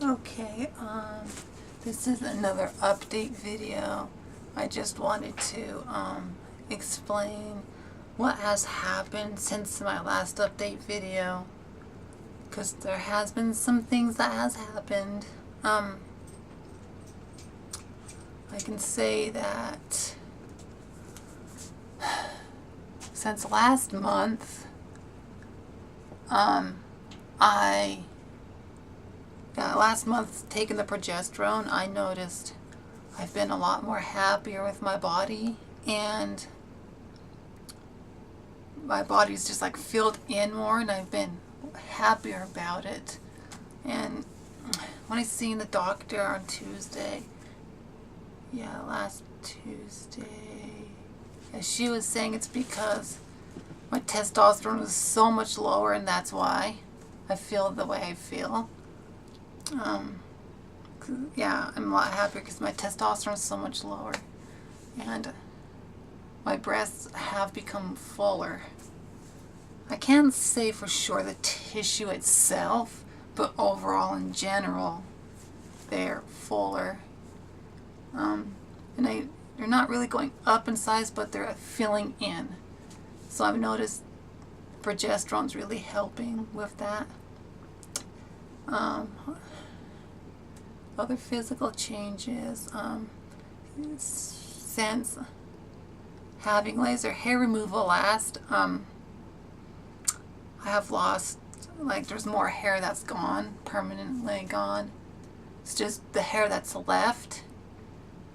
Okay, this is another update video. I just wanted to explain what has happened since my last update video, because there has been some things that has happened. I can say that since last month, last month taking the progesterone, I noticed I've been a lot more happier with my body, and my body's just like filled in more, and I've been happier about it. And when I seen the doctor on Tuesday, last Tuesday, she was saying it's because my testosterone was so much lower, and that's why I feel the way I feel. I'm a lot happier because my testosterone is so much lower, and my breasts have become fuller. I can't say for sure the tissue itself, but overall in general, they're fuller. They're not really going up in size, but they're filling in. So I've noticed progesterone's really helping with that. Other physical changes, since having laser hair removal last, I have lost, there's more hair that's gone, permanently gone. It's just the hair that's left,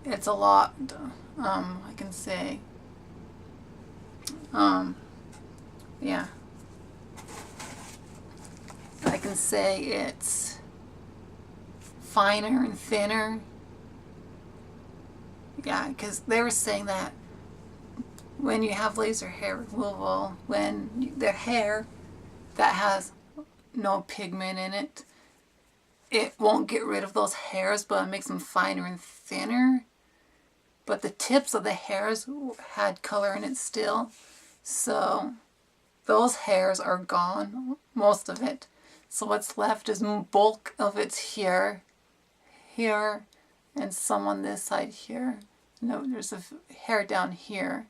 it's a lot, I can say, I can say it's finer and thinner. Because they were saying that when you have laser hair removal, the hair that has no pigment in it, it won't get rid of those hairs, but it makes them finer and thinner. But the tips of the hairs had color in it still, so those hairs are gone, most of it. So what's left is bulk of it's here, and some on this side here. No, there's a hair down here,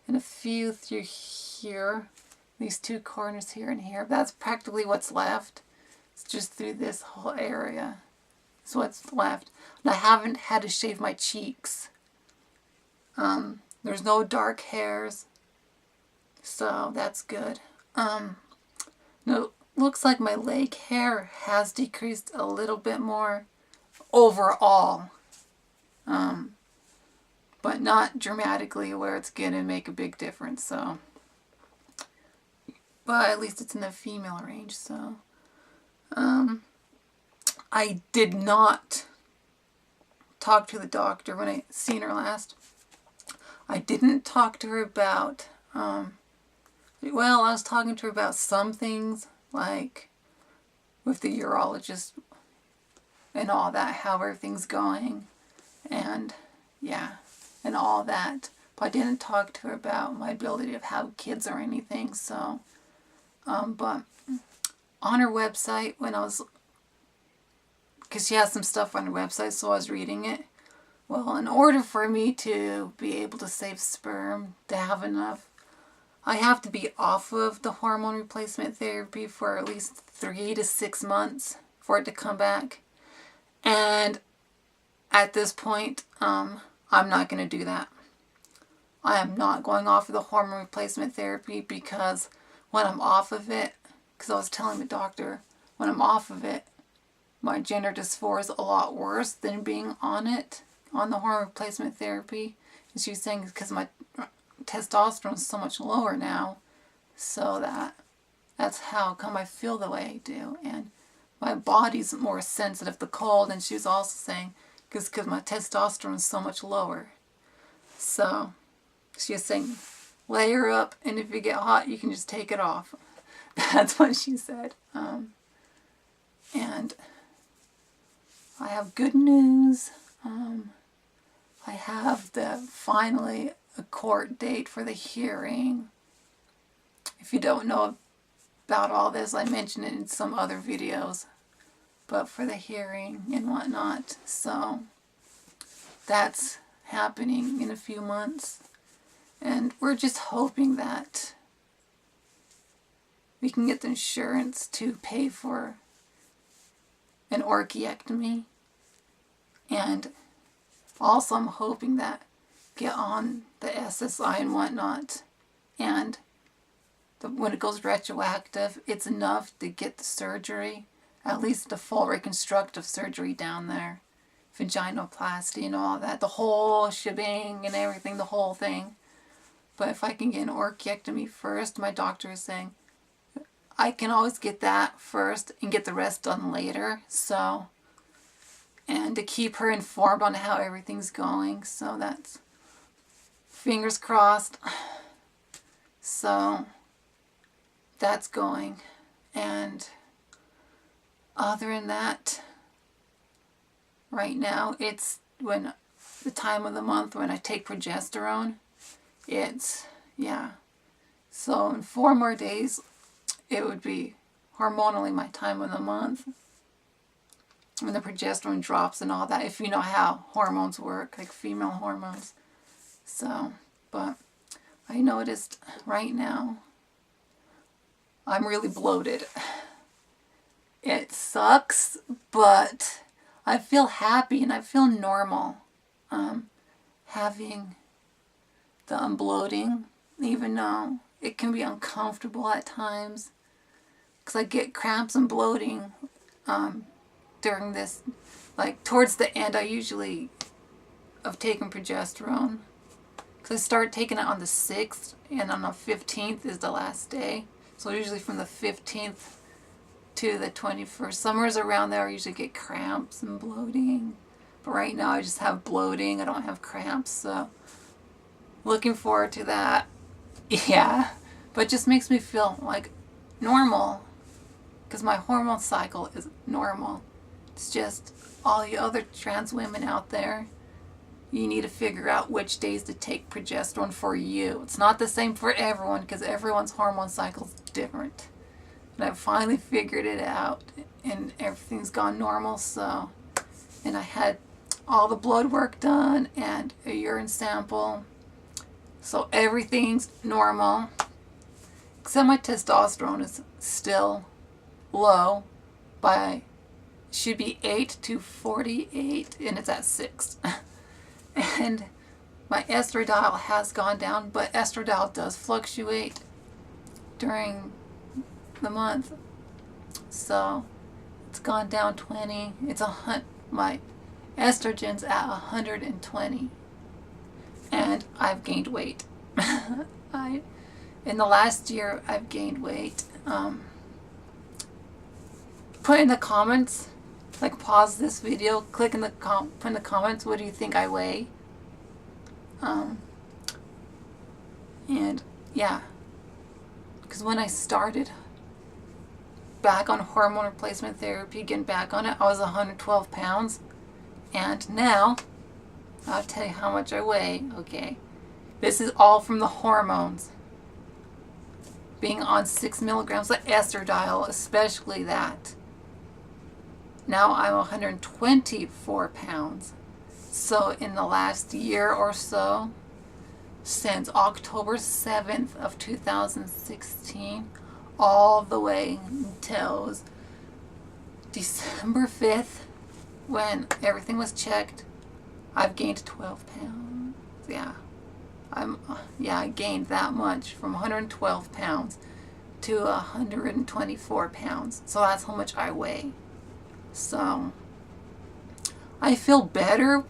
and a few through here, these two corners here and here. That's practically what's left. It's just through this whole area is what's left. And I haven't had to shave my cheeks. There's no dark hairs, so that's good. No, looks like my leg hair has decreased a little bit more overall, but not dramatically where it's gonna make a big difference. So, but at least it's in the female range. So, I did not talk to the doctor when I seen her last. I didn't talk to her about, I was talking to her about some things, like with the urologist and all that, how everything's going, and and all that. But I didn't talk to her about my ability to have kids or anything. So, but on her website, because she has some stuff on her website, so I was reading it. Well, in order for me to be able to save sperm, to have enough, I have to be off of the hormone replacement therapy for at least 3 to 6 months for it to come back. And at this point, I'm not going to do that. I am not going off of the hormone replacement therapy, because when I'm off of it, because I was telling the doctor, when I'm off of it, my gender dysphoria is a lot worse than being on the hormone replacement therapy. And she's saying because my testosterone is so much lower now, so that's how come I feel the way I do, and my body's more sensitive to cold. And she was also saying because my testosterone is so much lower. So she was saying layer up, and if you get hot, you can just take it off. That's what she said. And I have good news. I have finally a court date for the hearing. If you don't know about all this, I mentioned it in some other videos. but for the hearing and whatnot. So that's happening in a few months. And we're just hoping that we can get the insurance to pay for an orchiectomy. And also I'm hoping that get on the SSI and whatnot. And when it goes retroactive, it's enough to get the surgery, at least the full reconstructive surgery down there. Vaginoplasty and all that, the whole shebang and everything, the whole thing. But if I can get an orchiectomy first, my doctor is saying I can always get that first and get the rest done later. So, and to keep her informed on how everything's going. So that's fingers crossed. So that's going. And other than that, right now it's when the time of the month when I take progesterone. It's, yeah. So in 4 more days, it would be hormonally my time of the month. When the progesterone drops and all that, if you know how hormones work, like female hormones. So, but I noticed right now, I'm really bloated. It sucks, but I feel happy and I feel normal. Having the unbloating, even though it can be uncomfortable at times, because I get cramps and bloating during this, like towards the end. I usually of taking progesterone, because I start taking it on the 6th, and on the 15th is the last day. So usually from the 15th to the 21st, somewhere's around there, I usually get cramps and bloating. But right now I just have bloating. I don't have cramps, so looking forward to that. Yeah, but it just makes me feel like normal, because my hormone cycle is normal. It's just all you other trans women out there, you need to figure out which days to take progesterone for you. It's not the same for everyone, because everyone's hormone cycle is different. And I've finally figured it out, and everything's gone normal. So, and I had all the blood work done and a urine sample. So everything's normal, except my testosterone is still low by, should be 8 to 48, and it's at 6. And my estradiol has gone down, but estradiol does fluctuate during the month. So it's gone down 20. It's my estrogen's at 120. And I've gained weight. In the last year, I've gained weight. Put in the comments, like pause this video, click in the put in the comments, what do you think I weigh? And yeah, because when I started back on hormone replacement therapy, getting back on it, I was 112 pounds. And now, I'll tell you how much I weigh. Okay, this is all from the hormones. Being on 6 milligrams of estradiol, especially that. Now I'm 124 pounds. So in the last year or so, since October 7th of 2016, all the way until December 5th, when everything was checked, I've gained 12 pounds. Yeah. I gained that much, from 112 pounds to 124 pounds. So that's how much I weigh. So I feel better,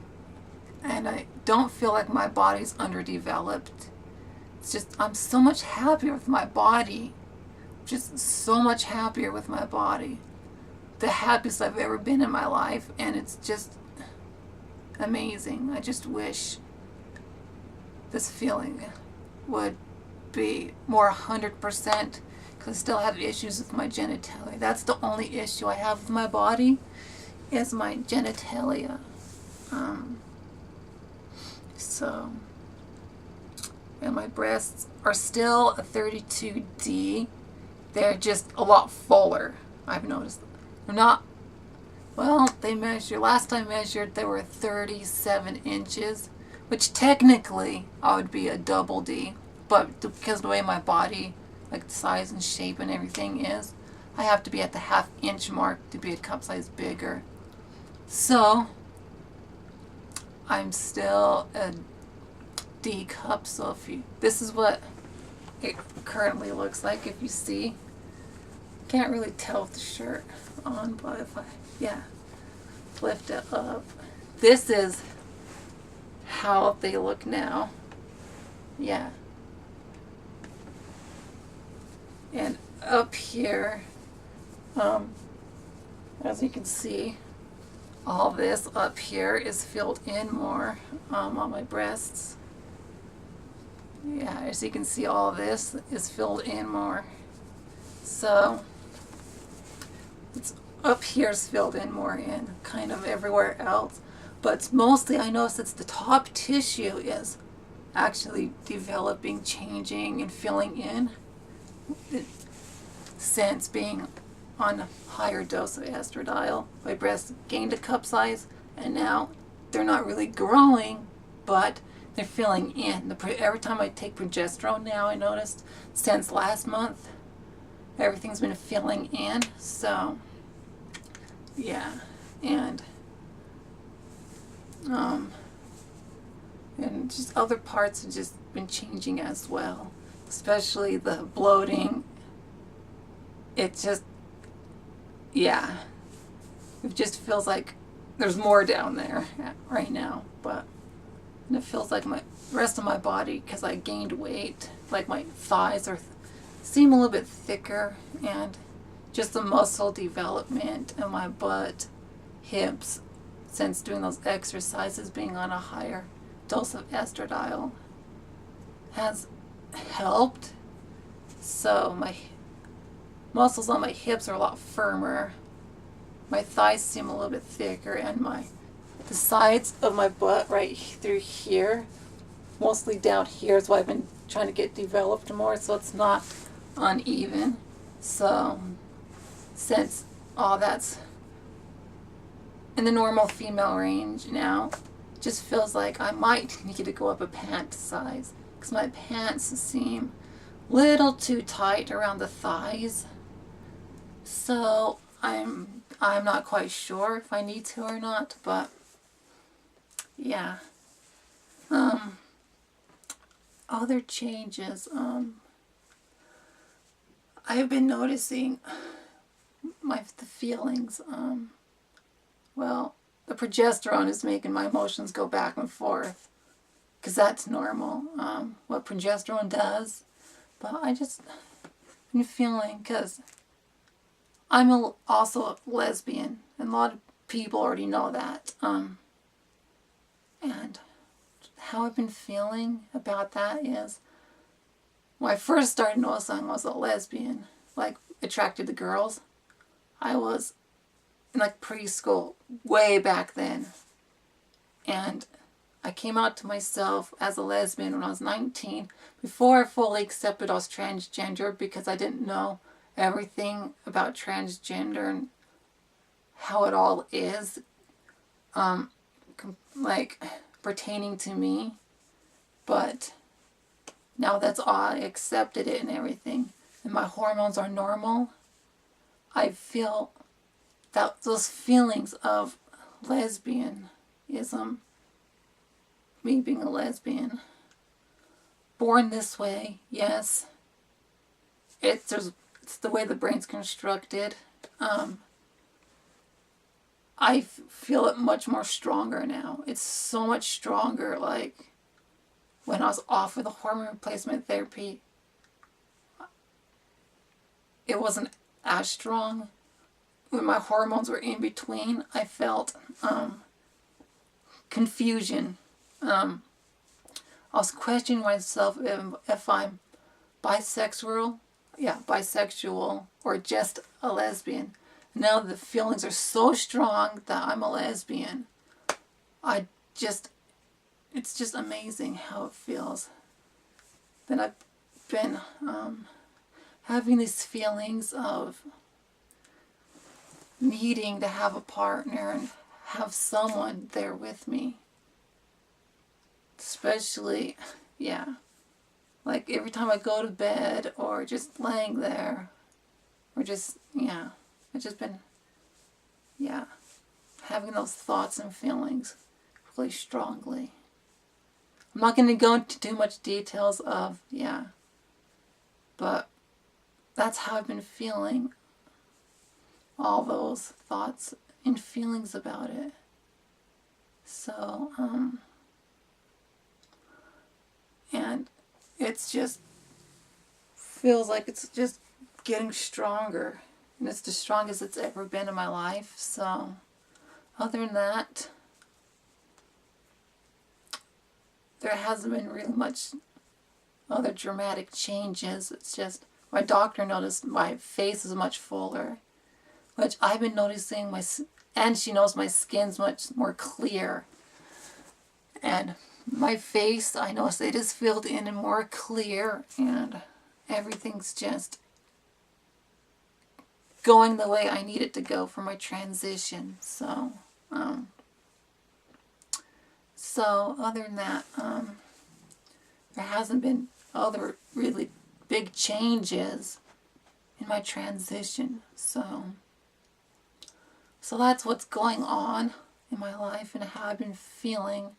and I don't feel like my body's underdeveloped. It's just, I'm so much happier with my body. Just so much happier with my body. The happiest I've ever been in my life, and it's just amazing. I just wish this feeling would be more 100%, because I still have issues with my genitalia. That's the only issue I have with my body, is my genitalia. So, and my breasts are still a 32D. They're just a lot fuller, I've noticed. They're not Well, they measured, last I measured, they were 37 inches, which technically I would be a double D, but because of the way my body, like the size and shape and everything is, I have to be at the half-inch mark to be a cup size bigger. So, I'm still a D cup, so this is what it currently looks like. If you see, can't really tell with the shirt on, but if I lift it up, this is how they look now. Yeah. And up here, as you can see, all this up here is filled in more on my breasts. Yeah, as you can see, all this is filled in more. So it's up here is filled in more and kind of everywhere else. But it's mostly, I notice it's the top tissue is actually developing, changing, and filling in since being on a higher dose of estradiol. My breasts gained a cup size, and now they're not really growing, but they're filling in. Every time I take progesterone now, I noticed since last month, everything's been filling in. So, yeah, and just other parts have just been changing as well, especially the bloating. It just, yeah, it just feels like there's more down there right now, but it feels like the rest of my body, because I gained weight, like my thighs seem a little bit thicker, and just the muscle development in my butt, hips, since doing those exercises, being on a higher dose of estradiol, has helped. So my muscles on my hips are a lot firmer. My thighs seem a little bit thicker, and the sides of my butt right through here, mostly down here, is what I've been trying to get developed more, so it's not uneven. So since all that's in the normal female range now, it just feels like I might need to go up a pant size, because my pants seem a little too tight around the thighs. So I'm not quite sure if I need to or not, but yeah. Other changes. I've been noticing the feelings. Well, the progesterone is making my emotions go back and forth, because that's normal. What progesterone does, but I just been feeling, because I'm also a lesbian, and a lot of people already know that. And how I've been feeling about that is, when I first started noticing I was a lesbian, like attracted to girls, I was in like preschool, way back then. And I came out to myself as a lesbian when I was 19, before I fully accepted I was transgender, because I didn't know everything about transgender and how it all is, like pertaining to me. But now that's all, I accepted it and everything, and my hormones are normal, I feel that those feelings of lesbianism, me being a lesbian, born this way, yes, it's the way the brain's constructed. I feel it much more stronger now. It's so much stronger. Like when I was off of the hormone replacement therapy, it wasn't as strong. When my hormones were in between, I felt confusion. I was questioning myself if I'm bisexual, or just a lesbian. Now the feelings are so strong that I'm a lesbian. It's just amazing how it feels. Then I've been having these feelings of needing to have a partner and have someone there with me. Especially, yeah, like every time I go to bed or just laying there or just, yeah, I've just been, yeah, having those thoughts and feelings really strongly. I'm not going to go into too much details of, yeah, but that's how I've been feeling, all those thoughts and feelings about it. So, and it's just feels like it's just getting stronger, and it's the strongest it's ever been in my life. So other than that, there hasn't been really much other dramatic changes. It's just my doctor noticed my face is much fuller, which I've been noticing and she knows my skin's much more clear. And my face, I noticed it is filled in and more clear, and everything's just going the way I need it to go for my transition. So, other than that, there hasn't been other really big changes in my transition. So that's what's going on in my life and how I've been feeling.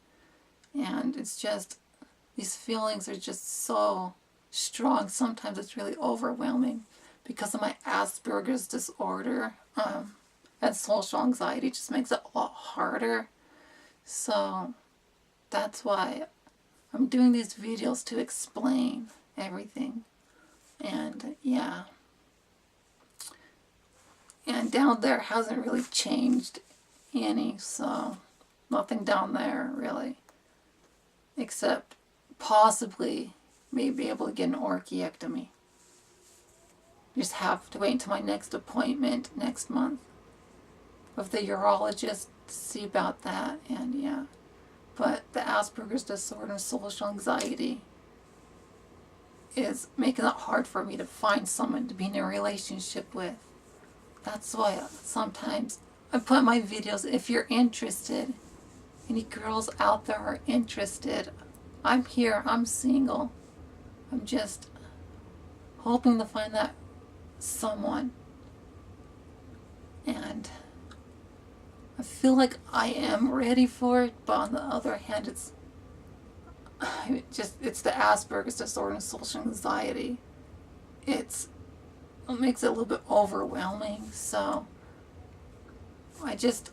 And it's just, these feelings are just so strong. Sometimes it's really overwhelming because of my Asperger's disorder. And social anxiety just makes it a lot harder. So that's why I'm doing these videos, to explain everything. And yeah. And down there hasn't really changed any, so nothing down there really. Except possibly maybe able to get an orchiectomy. Just have to wait until my next appointment next month with the urologist to see about that. And yeah, but the Asperger's disorder and social anxiety is making it hard for me to find someone to be in a relationship with. That's why sometimes I put my videos, if you're interested, any girls out there are interested, I'm here, I'm single. I'm just hoping to find that someone. And I feel like I am ready for it, but on the other hand, it's the Asperger's disorder and social anxiety. It makes it a little bit overwhelming. So I just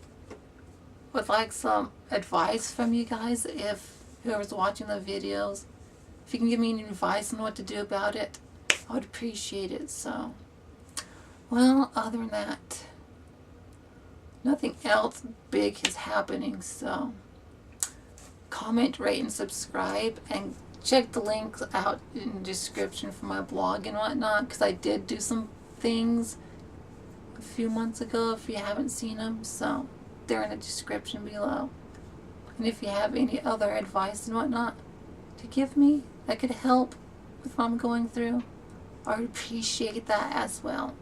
would like some advice from you guys, if whoever's watching the videos, if you can give me any advice on what to do about it, I would appreciate it. So, well, other than that, nothing else big is happening. So comment, rate, and subscribe, and check the links out in the description for my blog and whatnot, because I did do some things a few months ago if you haven't seen them. So they're in the description below. And if you have any other advice and whatnot to give me that could help with what I'm going through, I would appreciate that as well.